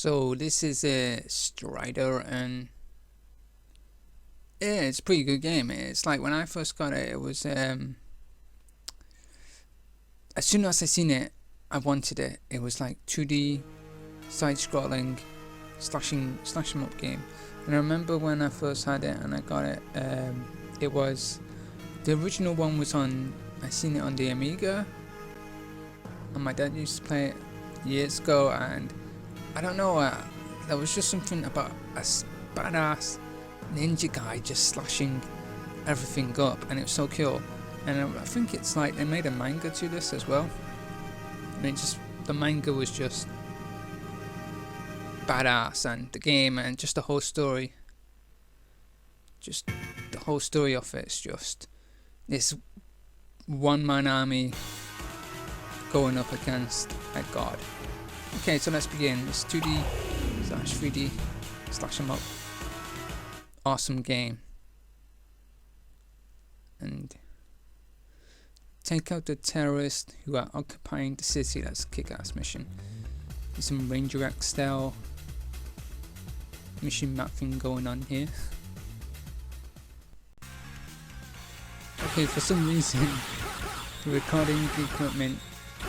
So this is a Strider, and yeah, it's a pretty good game. It's like when I first got it, it was as soon as I seen it, I wanted it. It was like 2D side-scrolling slash 'em up game. And I remember when I first had it and I got it, it was the original one was on. I seen it on the Amiga, and my dad used to play it years ago, and I don't know, there was just something about a badass ninja guy just slashing everything up, and it was so cool. And I think it's like they made a manga to this as well, and the manga was just badass, and the game and just the whole story, just the whole story of it's just this one-man army going up against a god. Okay, so let's begin. It's 2D slash 3D slash 'em up. Awesome game. And take out the terrorists who are occupying the city. That's a kick-ass mission. There's some Ranger X style mission map thing going on here. Okay, for some reason the recording equipment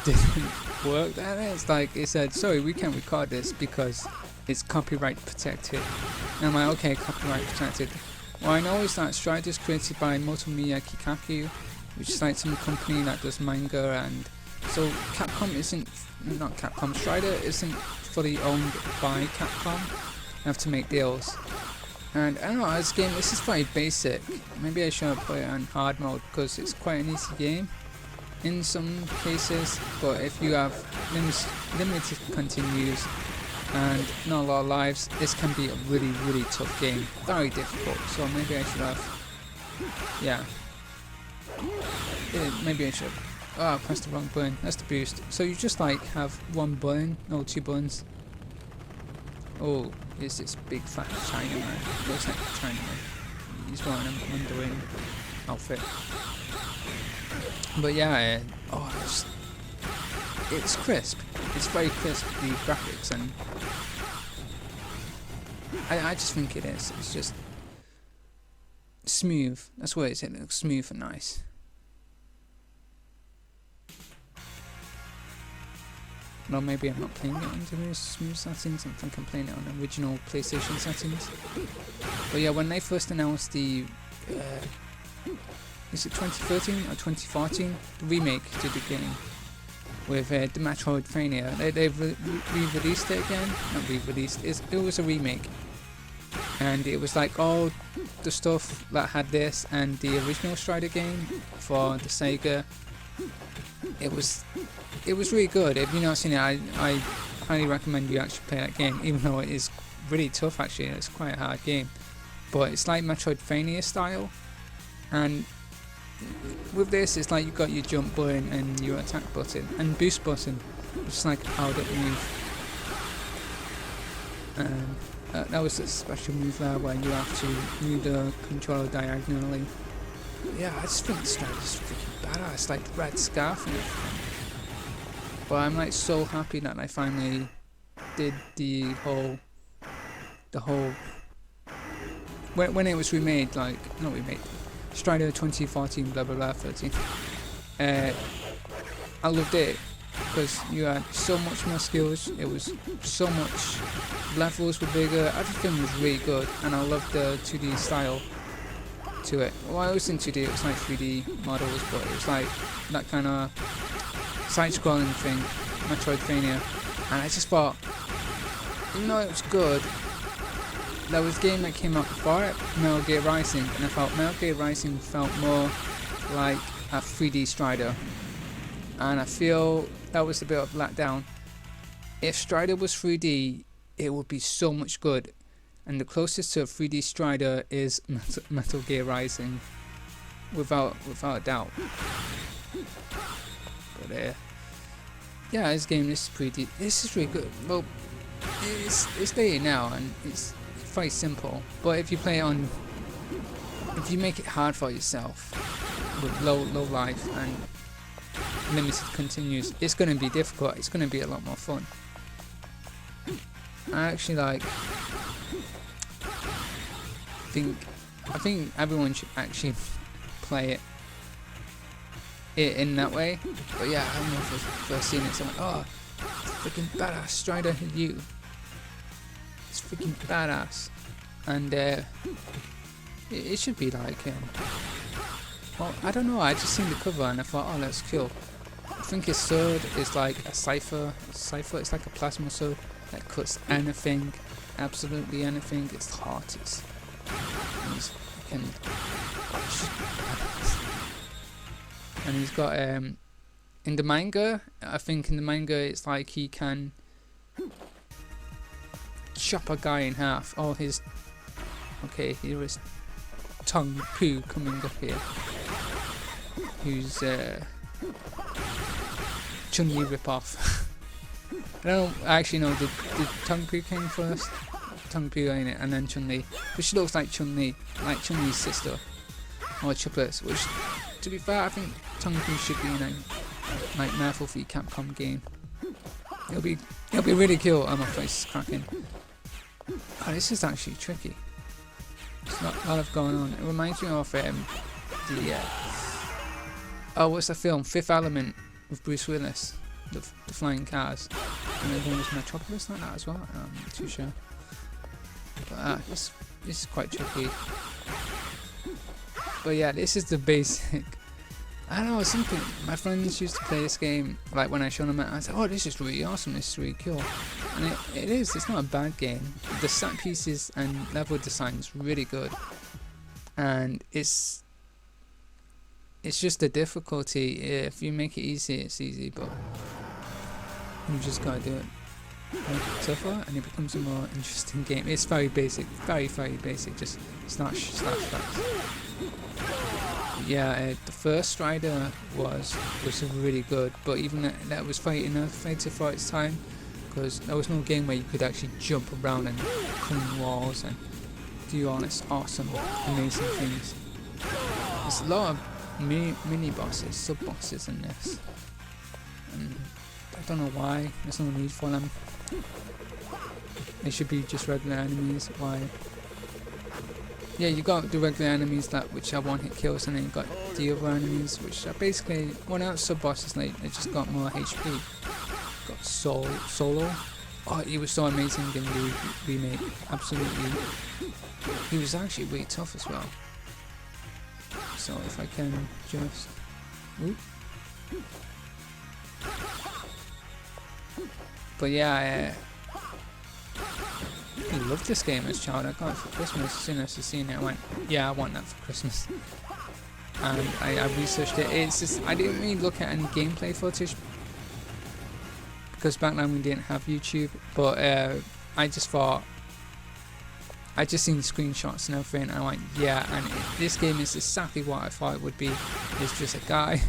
didn't work. And it's like it said, sorry, we can't record this because it's copyright protected. And I'm like, okay, copyright protected. Well, I know is that Strider is created by Motomiya Kikaku, which is like some company that does manga, and so Capcom isn't, not Capcom, Strider isn't fully owned by Capcom. You have to make deals. And I don't know, this game, this is very basic. Maybe I should play it on hard mode because it's quite an easy game in some cases, but if you have limited continues and not a lot of lives, this can be a really tough game, very difficult. So maybe I should have, maybe I should. Oh, I pressed the wrong button. That's the boost. So you just like have one button, no, two buttons. Oh, here's this big fat Chinaman. Looks like a Chinaman. He's wearing a Mandarin outfit. But yeah, it's crisp. It's very crisp, the graphics, and I just think it is. It's just smooth. That's what it is. It looks smooth and nice. No, maybe I'm not playing it on the smooth settings. I think I'm playing it on original PlayStation settings. But yeah, when they first announced the is it 2013 or 2014? The remake to the game with the Metroidvania. They've re-released it again. Not re-released. It was a remake, and it was like all the stuff that had this and the original Strider game for the Sega. It was really good. If you've not seen it, I highly recommend you actually play that game, even though it is really tough. Actually, it's quite a hard game, but it's like Metroidvania style, and with this, it's like you've got your jump button and your attack button and boost button, just like a powered up move. And that was a special move there where you have to move the controller diagonally. Yeah, I just think Strider's freaking badass, like the red scarf and everything. But I'm like so happy that I finally did the whole when it was remade, like not remade. Strider 2014 blah blah blah 13. I loved it because you had so much more skills. It was so much, levels were bigger, everything was really good, and I loved the 2D style to it. Well, I was in 2D, it was like 3D models, but it was like that kind of side-scrolling thing, Metroidvania, and I just thought, even though it was good, there was a game that came out before it, Metal Gear Rising, and I felt Metal Gear Rising felt more like a 3D Strider, and I feel that was a bit of a letdown. If Strider was 3D, it would be so much good, and the closest to a 3D Strider is Metal Gear Rising, without a doubt. But yeah, this game is really good. Well, it's dated now, and it's very simple, but if you play it on, if you make it hard for yourself with low life and limited continues, it's going to be difficult. It's going to be a lot more fun. I actually like. I think everyone should actually play it in that way. But yeah, I don't know if I've first seen it. So I'm like, oh, freaking badass Strider you. It's freaking badass, and it should be like well, I don't know. I just seen the cover and I thought, oh, that's cool. I think his sword is like a cipher. It's like a plasma sword that cuts anything, absolutely anything. It's the hardest. And he's got in the manga, I think in the manga it's like he can chop a guy in half. Oh, his okay, here is Tongue Poo coming up here, who's Chun-Li ripoff. I don't actually know, did Tongue Poo came first? Tongue Poo ain't it, and then Chun-Li, but she looks like Chun-Li, like Chun-Li's sister, or triplets, which, to be fair, I think Tongue Poo should be in a like Marvel v Capcom game. It'll be really cool. Oh, my face is cracking. Oh, this is actually tricky. There's not a lot of going on. It reminds me of what's the film? Fifth Element with Bruce Willis, the flying cars, and then there was Metropolis like that as well. I'm not too sure. But this is quite tricky. But yeah, this is the basic. I don't know, something. My friends used to play this game, like when I showed them it, I said, oh, this is really awesome, this is really cool. And it is, it's not a bad game. The set pieces and level design is really good. And it's just the difficulty. If you make it easy, it's easy, but you just gotta do it. Make it tougher, and it becomes a more interesting game. It's very basic, very, very basic, just slash. Yeah, the first Strider was really good, but even that was innovative for its time, because there was no game where you could actually jump around and climb walls and do all this awesome, amazing things. There's a lot of mini bosses, sub bosses in this, and I don't know why. There's no need for them. They should be just regular enemies. Why? Yeah, you got the regular enemies which are one-hit kills, and then you got the other enemies which are basically one out sub-bosses. They just got more HP. Got Solo. Oh, he was so amazing in the remake. Absolutely. He was actually really tough as well. So if I can just... Ooh. But yeah, I loved this game as a child. I got it for Christmas. As soon as I seen it, I went, yeah, I want that for Christmas. And I researched it. It's just, I didn't really look at any gameplay footage, because back then we didn't have YouTube, but I just thought, I just seen screenshots and everything, and I went, yeah, and this game is exactly what I thought it would be. It's just a guy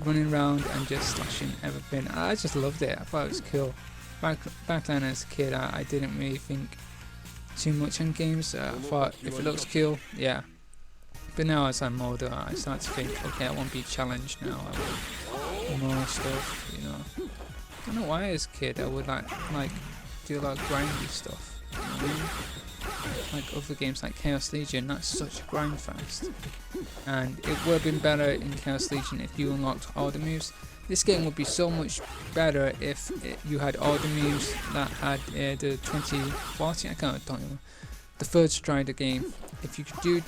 running around and just slashing everything. I just loved it. I thought it was cool. Back then as a kid, I didn't really think too much on games. I thought if it looks cool, yeah. But now as I'm older, I start to think, okay, I won't be challenged now. I want more stuff, you know. I don't know why as a kid I would like do a lot of grindy stuff. You know what I mean? Like other games like Chaos Legion, that's such a grind fest. And it would have been better in Chaos Legion if you unlocked all the moves. This game would be so much better if you had all the moves that had the 2040, don't know, the third Strider game. If you could do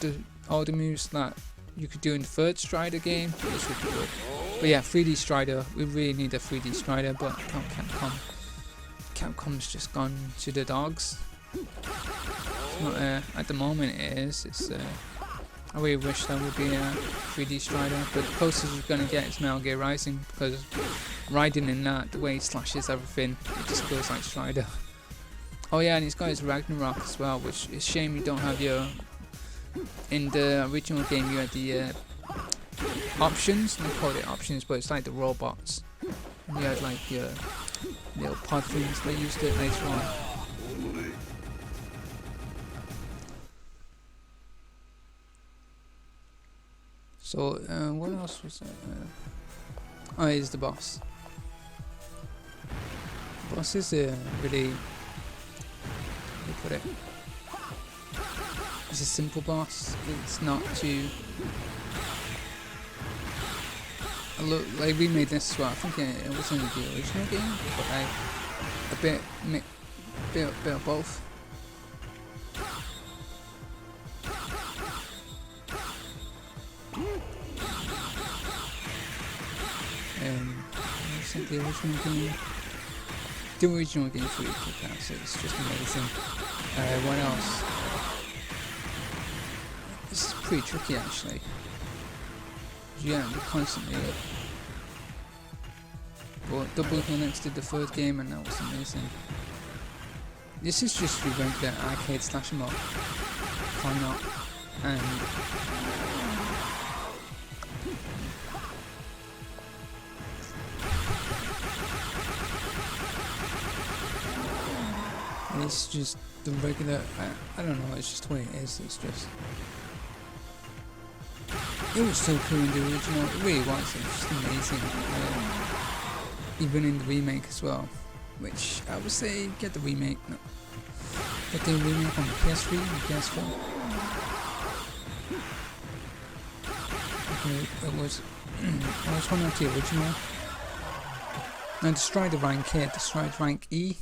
all the moves that you could do in the third Strider game, this would be good. But yeah, 3D Strider, we really need a 3D Strider, but Capcom's just gone to the dogs. It's not, at the moment it is, it's I really wish there would be a 3D Strider, but the closest you're going to get is Metal Gear Rising, because Raiden in that, the way he slashes everything, it just feels like Strider. Oh yeah, and he's got his Ragnarok as well, which is a shame you don't have your... In the original game you had the options, they called it options, but it's like the robots. And you had like your little pod things, they used it later on. So, what else was there? Oh, here's the boss. The boss is really they put it. It's a simple boss. It's not too. Look, they remade this as well. I think it was in the original game, but a bit of both. The original game. The original game's really good now, so it's just amazing. What else? This is pretty tricky actually. Yeah, we constantly up. But Double Helix did the third game and that was amazing. This is just your regular arcade slash mod. Why not? And it's just the regular, I don't know, it's just the way it is, it's just... It was so cool in the original, it really was, it was just amazing. Even in the remake as well, which I would say get the remake, no. Get the remake on the PS3 and PS4. Okay, it was one of the original. Now the Strider rank here, the Strider rank E.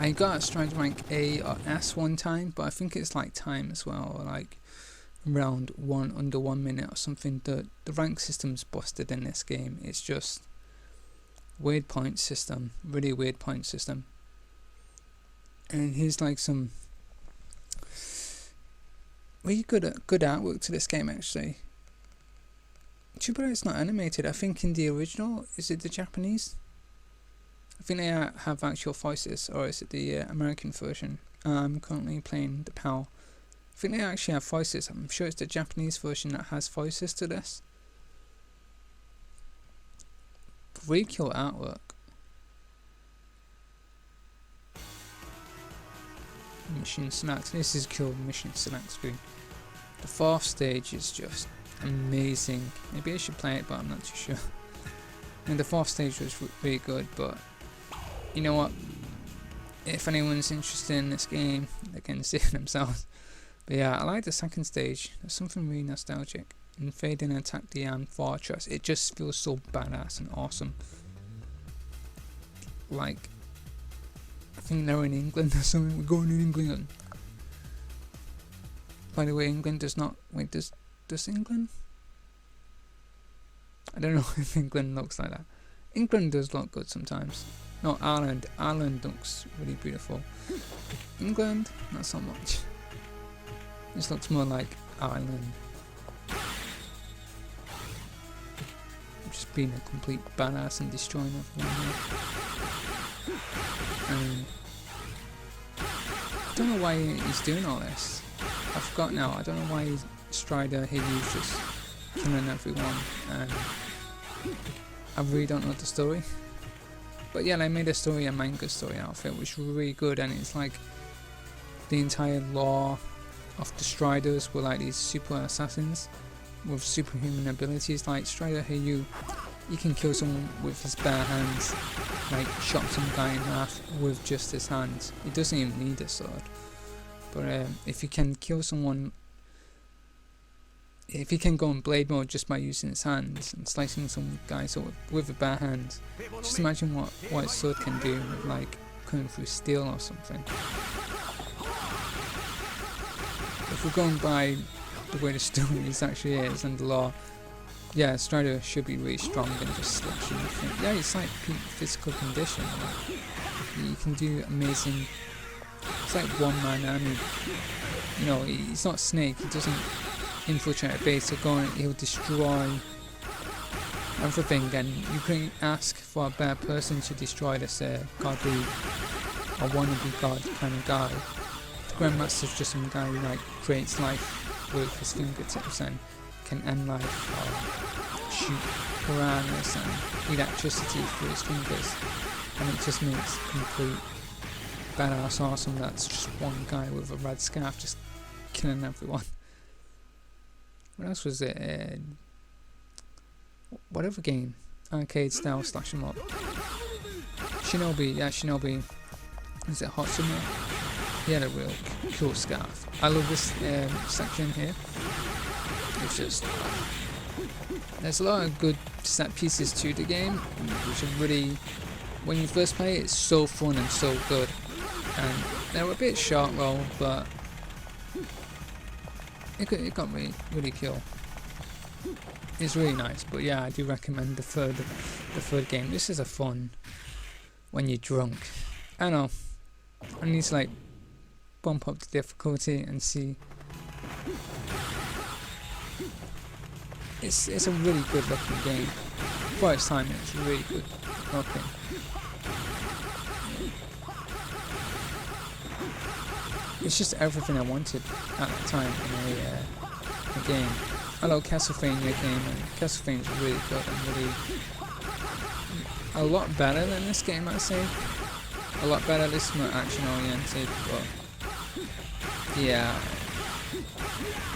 I got a Strider rank A or S one time, but I think it's like time as well, or like around under 1 minute or something. The rank system's busted in this game. It's just weird point system, really weird point system. And here's like some really good artwork to this game actually. Too bad it's not animated. I think in the original, is it the Japanese? I think they have actual voices, or is it the American version? I'm currently playing the PAL. I think they actually have voices. I'm sure it's the Japanese version that has voices to this. Really cool artwork. Mission select. This is cool. Mission select screen. The fourth stage is just amazing. Maybe I should play it, but I'm not too sure. And the fourth stage was really good, but you know what? If anyone's interested in this game, they can see it themselves. But yeah, I like the second stage. There's something really nostalgic. Invade and attack the Armed Fortress. It just feels so badass and awesome. Like, I think they're in England or something. We're going in England. By the way, England does not... Wait, does England? I don't know if England looks like that. England does look good sometimes. No, Ireland. Ireland looks really beautiful. England, not so much. This looks more like Ireland. Just being a complete badass and destroying everyone. I don't know why he's doing all this. I forgot now. I don't know why Strider he's just killing everyone. And I really don't know the story. But yeah, they made a manga story out of it, which was really good. And it's like the entire lore of the Striders were like these super assassins with superhuman abilities. Like Strider Hiryu, you can kill someone with his bare hands, like chop some guy in half with just his hands. He doesn't even need a sword. But if you can kill someone, if he can go in blade mode just by using his hands and slicing some guys up with a bare hands, just imagine what his sword can do with like cutting through steel or something. If we're going by the way the story actually is and the lore, yeah, Strider should be really strong and just slashing everything. Yeah, it's like peak physical condition. Like, you can do amazing. It's like one-man army. You know, he's not Snake. He doesn't infiltrate a base. He'll destroy everything, and you can ask for a bad person to destroy this godly or wannabe god kind of guy. The Grandmaster's just some guy who like creates life with his fingertips and can end life or shoot piranhas and electricity through his fingers, and it just makes complete badass awesome. That's just one guy with a red scarf just killing everyone. What else was it? Whatever game, arcade style slash 'em up. Shinobi, yeah, Shinobi. Is it Hot Summer? he had a real cool scarf. I love this section here. It's just there's a lot of good set pieces to the game, which are really, when you first play it, it's so fun and so good. And they're a bit short though, but it got me really cool. It's really nice. But yeah, I do recommend the third game. This is a fun when you're drunk. I know. I need to like bump up the difficulty and see. It's a really good looking game. For its time, it's really good looking. It's just everything I wanted at the time in a game. I love Castlevania game, and Castlevania is really good and really a lot better than this game, I'd say. A lot better. This is more action oriented, but yeah,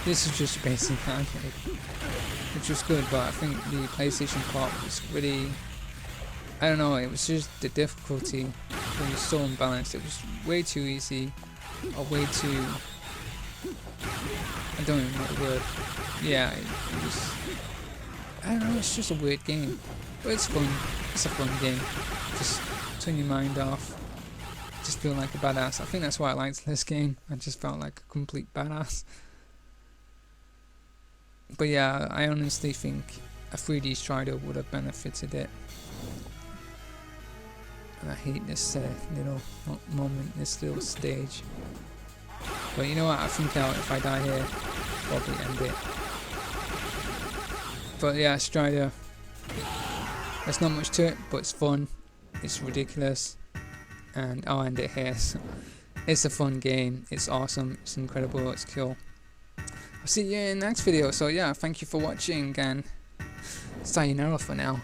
this is just basic arcade, which was good. But I think the PlayStation port was really, I don't know, it was just the difficulty was so unbalanced. It was way too easy, or way too, I don't even know the word. Yeah, it was, I don't know, it's just a weird game, but it's fun. It's a fun game. Just turn your mind off. Just feel like a badass. I think that's why I liked this game. I just felt like a complete badass. But yeah, I honestly think a 3D Strider would have benefited it. And I hate this little moment, this little stage. But you know what? I think if I die here, I'll probably end it. But yeah, Strider. There's not much to it, but it's fun. It's ridiculous. And I'll end it here. So it's a fun game. It's awesome. It's incredible. It's cool. I'll see you in the next video. So yeah, thank you for watching, and sayonara for now.